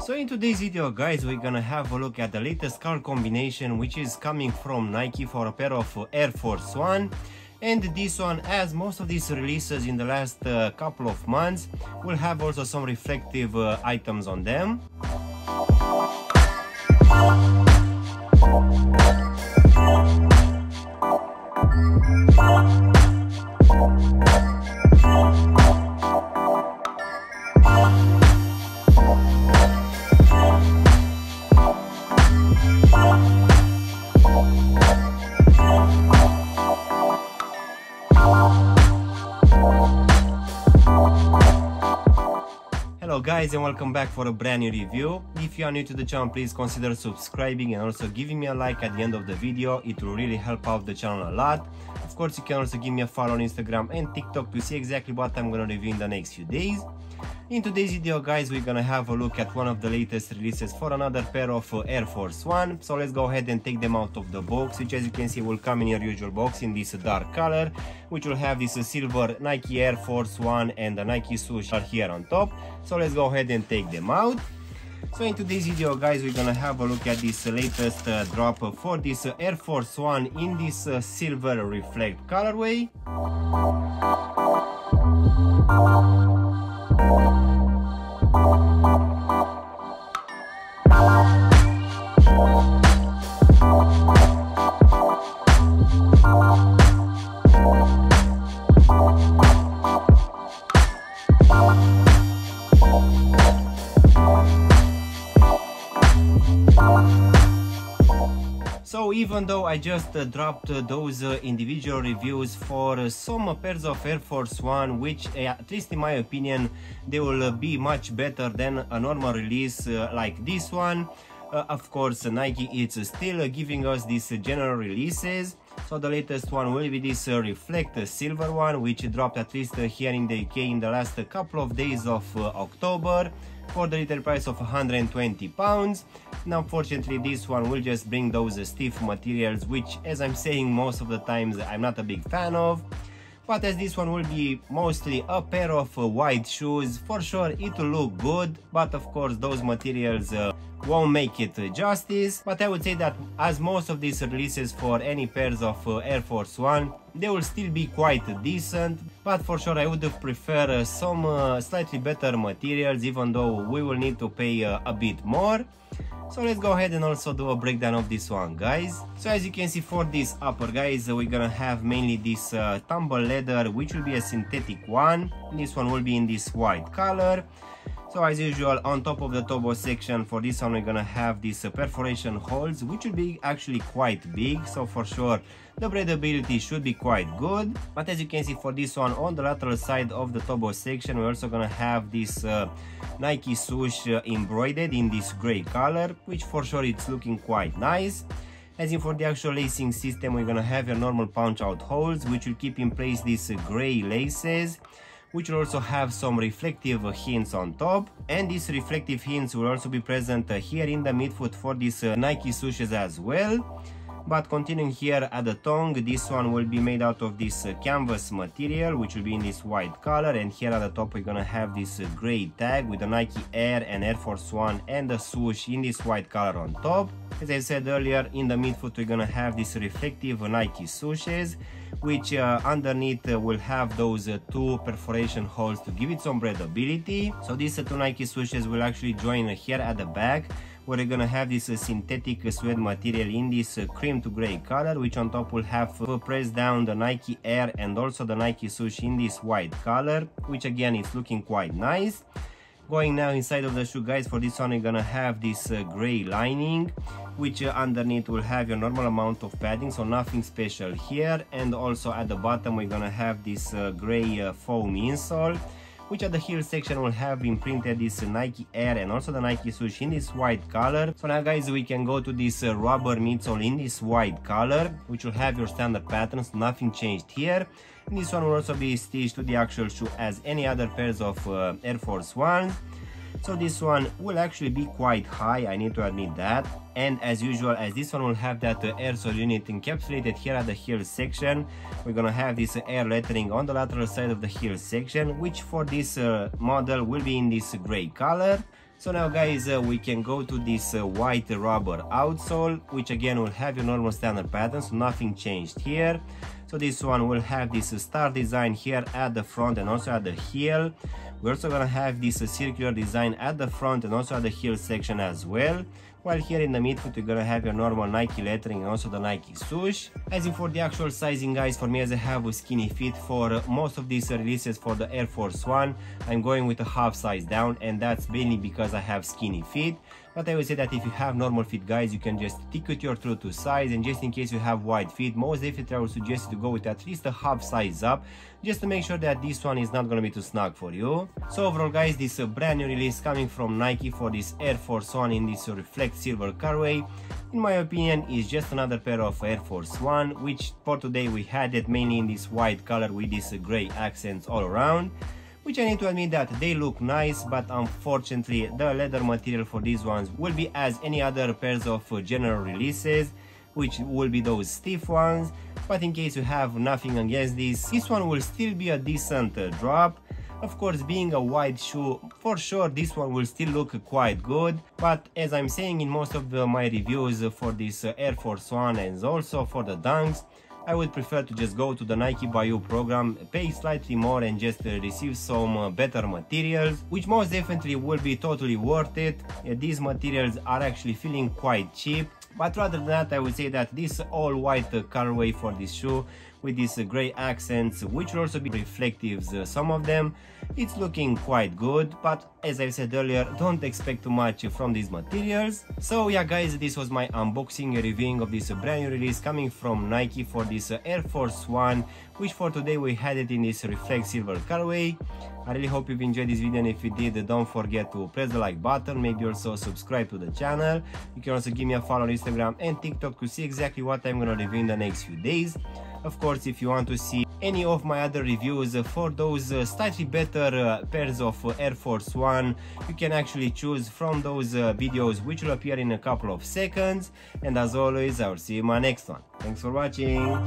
So in today's video guys, we're gonna have a look at the latest color combination which is coming from Nike for a pair of Air Force One. And this one, as most of these releases in the last couple of months, will have also some reflective items on them. Hello guys, and welcome back for a brand new review. If you are new to the channel, please consider subscribing and also giving me a like at the end of the video. It will really help out the channel a lot. Of course, you can also give me a follow on Instagram and TikTok to see exactly what I'm gonna review in the next few days. In today's video guys, we're gonna have a look at one of the latest releases for another pair of Air Force One. So let's go ahead and take them out of the box, which as you can see will come in your usual box in this dark color, which will have this silver Nike Air Force One and the Nike swoosh are here on top. So let's go ahead and take them out. So in today's video guys, we're gonna have a look at this latest drop for this Air Force One in this silver reflect colorway. So even though I just dropped those individual reviews for some pairs of Air Force One, which at least in my opinion they will be much better than a normal release like this one, of course Nike is still giving us these general releases. So the latest one will be this reflect silver one, which dropped at least here in the UK in the last couple of days of October for the retail price of £120. Now unfortunately this one will just bring those stiff materials, which as I'm saying most of the times I'm not a big fan of. But as this one will be mostly a pair of white shoes, for sure it will look good, but of course those materials won't make it justice. But I would say that as most of these releases for any pairs of Air Force One, they will still be quite decent, but for sure I would prefer some slightly better materials, even though we will need to pay a bit more. So let's go ahead and also do a breakdown of this one guys. So as you can see, for this upper guys, we're gonna have mainly this tumble leather, which will be a synthetic one. This one will be in this white color. So as usual, on top of the tobo section for this one we're gonna have these perforation holes, which will be actually quite big, so for sure the breathability should be quite good. But as you can see, for this one on the lateral side of the tobo section we're also gonna have this Nike swoosh embroidered in this gray color, which for sure it's looking quite nice. As in for the actual lacing system, we're gonna have your normal punch out holes, which will keep in place these gray laces, which will also have some reflective hints on top, and these reflective hints will also be present here in the midfoot for these Nike swooshes as well. But continuing here at the tongue, this one will be made out of this canvas material, which will be in this white color, and here at the top we're gonna have this gray tag with the Nike Air and Air Force One and the swoosh in this white color on top. As I said earlier, in the midfoot we're gonna have these reflective Nike swooshes, which underneath will have those two perforation holes to give it some breathability. So these two Nike swooshes will actually join here at the back, where we're gonna have this synthetic suede material in this cream to gray color, which on top will have pressed down the Nike Air and also the Nike swoosh in this white color, which again is looking quite nice. Going now inside of the shoe guys, for this one we're gonna have this gray lining, which underneath will have your normal amount of padding, so nothing special here. And also at the bottom we're gonna have this gray foam insole, which at the heel section will have imprinted this Nike Air and also the Nike swoosh in this white color. So now guys, we can go to this rubber midsole in this white color, which will have your standard patterns, nothing changed here. And this one will also be stitched to the actual shoe as any other pairs of Air Force One. So this one will actually be quite high, I need to admit that. And as usual, as this one will have that air sole unit encapsulated here at the heel section, we're gonna have this air lettering on the lateral side of the heel section, which for this model will be in this gray color. So now guys, we can go to this white rubber outsole, which again will have your normal standard pattern, so nothing changed here. So this one will have this star design here at the front and also at the heel. We're also gonna have this circular design at the front and also at the heel section as well. While here in the midfoot you're gonna have your normal Nike lettering and also the Nike swoosh. As in for the actual sizing guys, for me as I have a skinny feet, for most of these releases for the Air Force One, I'm going with a half size down, and that's mainly because I have skinny feet. But I would say that if you have normal feet guys, you can just stick with your true to size, and just in case you have wide feet, most definitely I would suggest you to go with at least a half size up, just to make sure that this one is not gonna be too snug for you. So overall guys, this brand new release coming from Nike for this Air Force One in this reflect silver colorway, in my opinion is just another pair of Air Force One, which for today we had it mainly in this white color with these gray accents all around, which I need to admit that they look nice, but unfortunately the leather material for these ones will be as any other pairs of general releases, which will be those stiff ones. But in case you have nothing against this one will still be a decent drop. Of course, being a wide shoe, for sure this one will still look quite good, but as I'm saying in most of my reviews for this Air Force One and also for the Dunks, I would prefer to just go to the Nike By You program, pay slightly more and just receive some better materials, which most definitely will be totally worth it. These materials are actually feeling quite cheap, but rather than that I would say that this all white colorway for this shoe with these gray accents, which will also be reflectives, some of them, it's looking quite good, but as I said earlier, don't expect too much from these materials. So yeah guys, this was my unboxing reviewing of this brand new release coming from Nike for this Air Force One, which for today we had it in this reflect silver colorway. I really hope you've enjoyed this video, and if you did, don't forget to press the like button, maybe also subscribe to the channel. You can also give me a follow on Instagram and TikTok to see exactly what I'm gonna review in the next few days. Of course, if you want to see any of my other reviews for those slightly better pairs of Air Force One, you can actually choose from those videos, which will appear in a couple of seconds. And as always, I'll see you in my next one. Thanks for watching.